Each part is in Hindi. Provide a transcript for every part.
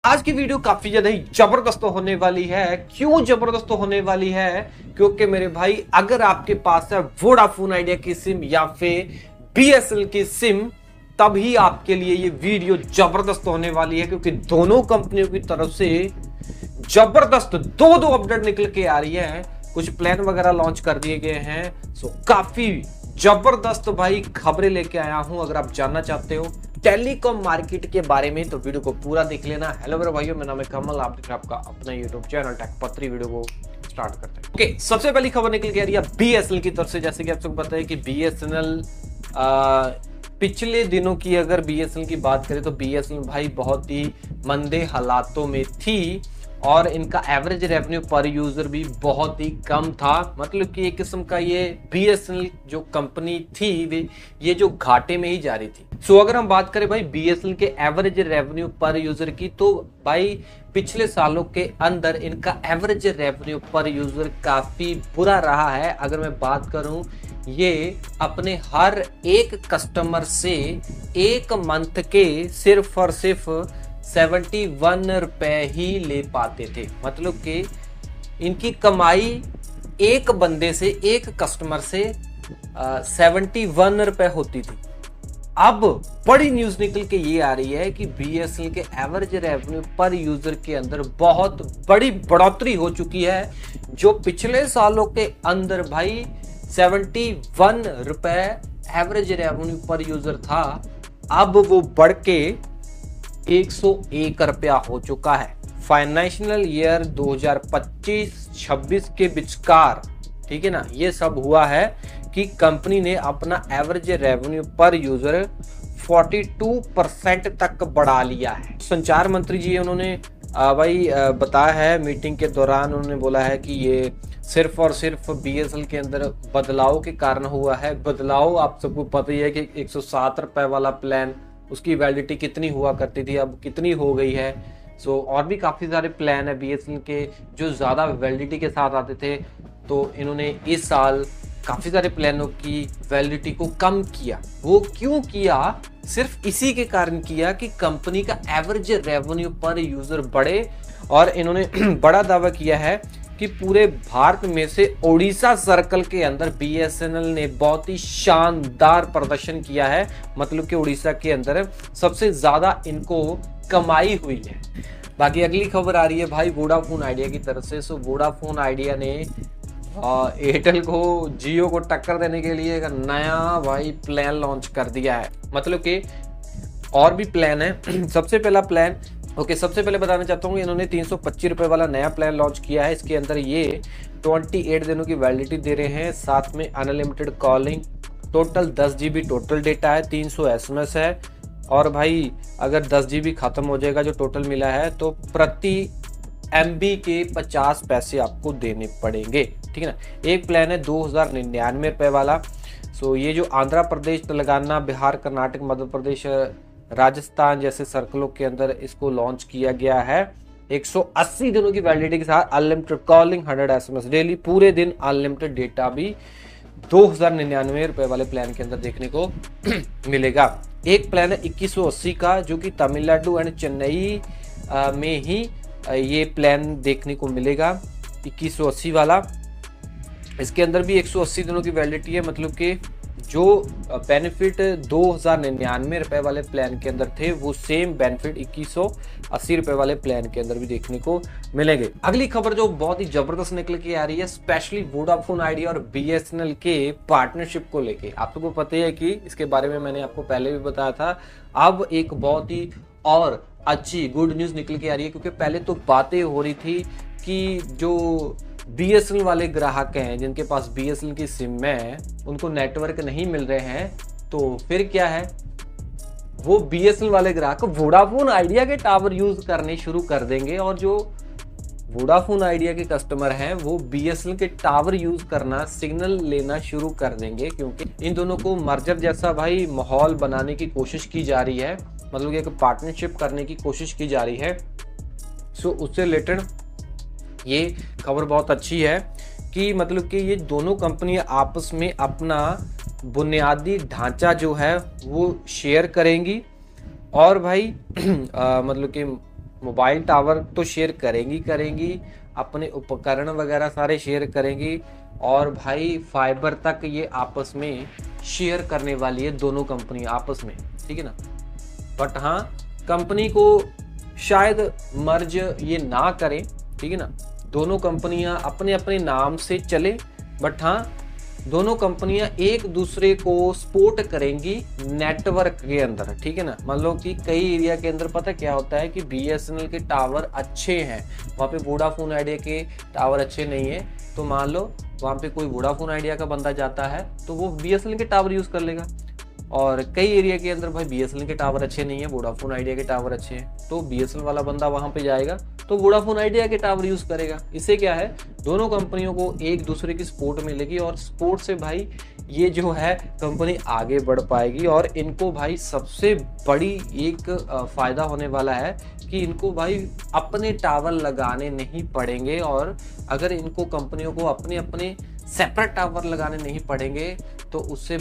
आज की वीडियो काफी ज्यादा ही जबरदस्त होने वाली है। क्यों जबरदस्त होने वाली है? क्योंकि मेरे भाई, अगर आपके पास है वोडाफोन आइडिया की सिम या फिर बीएसएनएल की सिम, तभी आपके लिए ये वीडियो जबरदस्त होने वाली है, क्योंकि दोनों कंपनियों की तरफ से जबरदस्त दो अपडेट निकल के आ रही है। कुछ प्लान वगैरह लॉन्च कर दिए गए हैं। सो काफी जबरदस्त भाई खबरें लेके आया हूं। अगर आप जानना चाहते हो टेलीकॉम मार्केट के बारे में तो वीडियो को पूरा देख लेना। हेलो मेरे भाइयों, मेरा नाम है कमल, आप देख रहे हैं आपका अपना यूट्यूब चैनल टेक पत्री। वीडियो को स्टार्ट करते हैं। ओके, सबसे पहली खबर निकल के आ रही है बीएसएनएल की तरफ से। जैसे कि आप सबको पता है कि बीएसएनएल पिछले दिनों की अगर बीएसएनएल की बात करें तो बीएसएनएल भाई बहुत ही मंदे हालातों में थी और इनका एवरेज रेवेन्यू पर यूजर भी बहुत ही कम था। मतलब कि एक किस्म का ये बीएसएनएल जो कंपनी थी ये जो घाटे में ही जा रही थी। सो अगर हम बात करें भाई बीएसएनएल के एवरेज रेवेन्यू पर यूजर की, तो भाई पिछले सालों के अंदर इनका एवरेज रेवेन्यू पर यूजर काफी बुरा रहा है। अगर मैं बात करूं, ये अपने हर एक कस्टमर से एक मंथ के सिर्फ और सिर्फ 71 रुपए ही ले पाते थे। मतलब कि इनकी कमाई एक बंदे से, एक कस्टमर से 71 रुपए होती थी। अब बड़ी न्यूज निकल के ये आ रही है कि बीएसएनएल के एवरेज रेवेन्यू पर यूजर के अंदर बहुत बड़ी बढ़ोतरी हो चुकी है। जो पिछले सालों के अंदर भाई 71 रुपए एवरेज रेवेन्यू पर यूजर था, अब वो बढ़ के 101 रुपया हो चुका है। फाइनेंशियल ईयर 2025-26 के विचकार, ठीक है ना, ये सब हुआ है कि कंपनी ने अपना एवरेज रेवेन्यू पर यूजर 42% तक बढ़ा लिया है। संचार मंत्री जी उन्होंने भाई बताया है मीटिंग के दौरान, उन्होंने बोला है कि ये सिर्फ और सिर्फ बीएसएनएल के अंदर बदलाव के कारण हुआ है। बदलाव आप सबको पता ही है कि 107 रुपए वाला प्लान, उसकी वैलिडिटी कितनी हुआ करती थी, अब कितनी हो गई है। सो और भी काफ़ी सारे प्लान है बीएसएनएल के जो ज़्यादा वैलिडिटी के साथ आते थे, तो इन्होंने इस साल काफ़ी सारे प्लानों की वैलिडिटी को कम किया। वो क्यों किया? सिर्फ इसी के कारण किया कि कंपनी का एवरेज रेवेन्यू पर यूज़र बढ़े। और इन्होंने बड़ा दावा किया है कि पूरे भारत में से ओडिशा सर्कल के अंदर बीएसएनएल ने बहुत ही शानदार प्रदर्शन किया है। मतलब कि ओडिशा के अंदर सबसे ज्यादा इनको कमाई हुई है। बाकी अगली खबर आ रही है भाई वोडाफोन आइडिया की तरफ से। सो वोडाफोन आइडिया ने एयरटेल को, जियो को टक्कर देने के लिए एक नया भाई प्लान लॉन्च कर दिया है। मतलब कि और भी प्लान है। सबसे पहला प्लान, सबसे पहले बताना चाहता हूँ, इन्होंने 325 रुपए वाला नया प्लान लॉन्च किया है। इसके अंदर ये 28 दिनों की वैलिडिटी दे रहे हैं, साथ में unlimited calling, total 10 GB total data है, 300 SMS है। और भाई अगर 10 GB खत्म हो जाएगा जो टोटल मिला है, तो प्रति MB के 50 पैसे आपको देने पड़ेंगे, ठीक है ना। एक प्लान है 2099 रुपए वाला। सो ये जो आंध्र प्रदेश, तेलंगाना, बिहार, कर्नाटक, मध्य प्रदेश, राजस्थान जैसे सर्कलों के अंदर इसको लॉन्च किया गया है। 180 दिनों की वैलिडिटी के साथ अनलिमिटेड कॉलिंग, 100 SMS डेली, पूरे दिन अनलिमिटेड डेटा भी 2099 रुपए वाले प्लान के अंदर देखने को मिलेगा। एक प्लान है 2180 का, जो कि तमिलनाडु एंड चेन्नई में ही ये प्लान देखने को मिलेगा, 2180 वाला। इसके अंदर भी 180 दिनों की वैलिडिटी है। मतलब कि जो बेनिफिट 2099 रुपए वाले प्लान के अंदर थे, वो सेम बेनिफिट 2180 रुपए वाले प्लान के अंदर भी देखने को मिलेंगे। अगली खबर जो बहुत ही जबरदस्त निकल के आ रही है, स्पेशली वोडाफोन आइडिया और बीएसएनएल के पार्टनरशिप को लेके। आप लोगों को पता है कि इसके बारे में मैंने आपको पहले भी बताया था। अब एक बहुत ही और अच्छी गुड न्यूज निकल के आ रही है, क्योंकि पहले तो बातें हो रही थी कि जो बीएसएनएल वाले ग्राहक हैं जिनके पास बीएसएनएल की सिम है, उनको नेटवर्क नहीं मिल रहे हैं, तो फिर क्या है, वो बीएसएनएल वाले ग्राहक वोडाफोन आइडिया के टावर यूज करने शुरू कर देंगे। और जो वोडाफोन आइडिया के कस्टमर हैं वो बीएसएनएल के टावर यूज करना, सिग्नल लेना शुरू कर देंगे, क्योंकि इन दोनों को मर्जर जैसा भाई माहौल बनाने की कोशिश की जा रही है। मतलब एक पार्टनरशिप करने की कोशिश की जा रही है। सो उससे रिलेटेड ये खबर बहुत अच्छी है कि मतलब कि ये दोनों कंपनियां आपस में अपना बुनियादी ढांचा जो है वो शेयर करेंगी। और भाई मतलब कि मोबाइल टावर तो शेयर करेंगी, अपने उपकरण वगैरह सारे शेयर करेंगी, और भाई फाइबर तक ये आपस में शेयर करने वाली है, दोनों कंपनी आपस में, ठीक है ना। बट हाँ, कंपनी को शायद मर्ज ये ना करें, ठीक है ना, दोनों कंपनियां अपने अपने नाम से चले, बट हाँ दोनों कंपनियां एक दूसरे को सपोर्ट करेंगी नेटवर्क के अंदर, ठीक है ना। मान लो कि कई एरिया के अंदर पता क्या होता है कि बीएसएनएल के टावर अच्छे हैं, वहाँ पे वोडाफोन आइडिया के टावर अच्छे नहीं है, तो मान लो वहाँ पे कोई वोडाफोन आइडिया का बंदा जाता है तो वो बीएसएनएल के टावर यूज़ कर लेगा। और कई एरिया के अंदर भाई बीएसएनएल के टावर अच्छे नहीं है, वोडाफोन आइडिया के टावर अच्छे हैं, तो बीएसएनएल वाला बंदा वहां पे जाएगा तो वोडाफोन आइडिया के टावर यूज करेगा। इससे क्या है, दोनों कंपनियों को एक दूसरे की सपोर्ट मिलेगी, और सपोर्ट से भाई ये जो है कंपनी आगे बढ़ पाएगी। और इनको भाई सबसे बड़ी एक फायदा होने वाला है कि इनको भाई अपने टावर लगाने नहीं पड़ेंगे, और अगर इनको कंपनियों को अपने अपने सेपरेट टावर लगाने नहीं पड़ेंगे तो उससे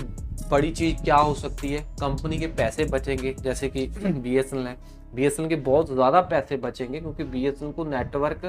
बड़ी चीज क्या हो सकती है, कंपनी के पैसे बचेंगे। जैसे कि बीएसएनएल है, बीएसएनएल के बहुत ज़्यादा पैसे बचेंगे, क्योंकि बीएसएनएल को नेटवर्क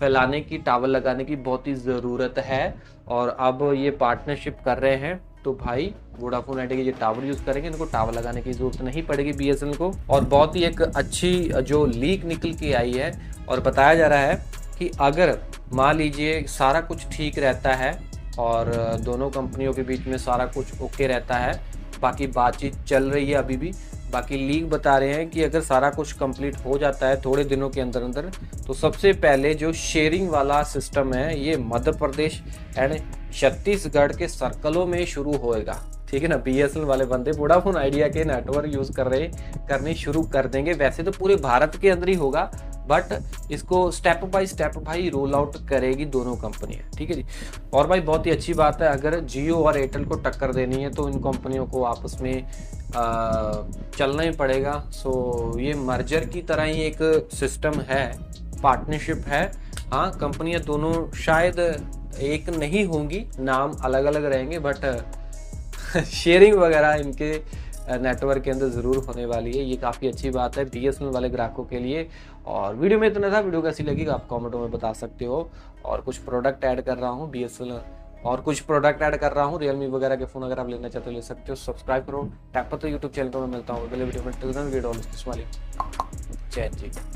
फैलाने की, टावर लगाने की बहुत ही ज़रूरत है, और अब ये पार्टनरशिप कर रहे हैं, तो भाई वोडाफोन आइडिया के ये टावर यूज़ करेंगे, इनको टावर लगाने की ज़रूरत नहीं पड़ेगी बीएसएनएल को। और बहुत ही एक अच्छी जो लीक निकल के आई है, और बताया जा रहा है कि अगर मान लीजिए सारा कुछ ठीक रहता है और दोनों कंपनियों के बीच में सारा कुछ ओके रहता है, बाकी बातचीत चल रही है अभी भी, बाकी लीक बता रहे हैं कि अगर सारा कुछ कंप्लीट हो जाता है थोड़े दिनों के अंदर अंदर, तो सबसे पहले जो शेयरिंग वाला सिस्टम है ये मध्य प्रदेश एंड छत्तीसगढ़ के सर्कलों में शुरू होएगा, ठीक है ना। बीएसएनएल वाले बंदे वोडाफोन आइडिया के नेटवर्क यूज करने शुरू कर देंगे। वैसे तो पूरे भारत के अंदर ही होगा, बट इसको स्टेप बाय स्टेप भाई रोल आउट करेगी दोनों कंपनियां, ठीक है जी। और भाई बहुत ही अच्छी बात है, अगर जियो और एयरटेल को टक्कर देनी है तो इन कंपनियों को आपस में चलना ही पड़ेगा। सो ये मर्जर की तरह ही एक सिस्टम है, पार्टनरशिप है। हाँ, कंपनियां दोनों शायद एक नहीं होंगी, नाम अलग अलग रहेंगे, बट शेयरिंग वगैरह इनके नेटवर्क के अंदर ज़रूर होने वाली है। ये काफ़ी अच्छी बात है बीएसएनएल वाले ग्राहकों के लिए। और वीडियो में इतना था, वीडियो कैसी लगी आप कमेंटों में बता सकते हो। और कुछ प्रोडक्ट ऐड कर रहा हूँ बीएसएनएल, और कुछ प्रोडक्ट ऐड कर रहा हूँ रियलमी वगैरह के फ़ोन, अगर आप लेना चाहते हो ले सकते हो। सब्सक्राइब करो, टैप पर तो यूट्यूब चैनल पर मैं मिलता हूँ अगले वीडियो में। वीडियो वाली जय जी।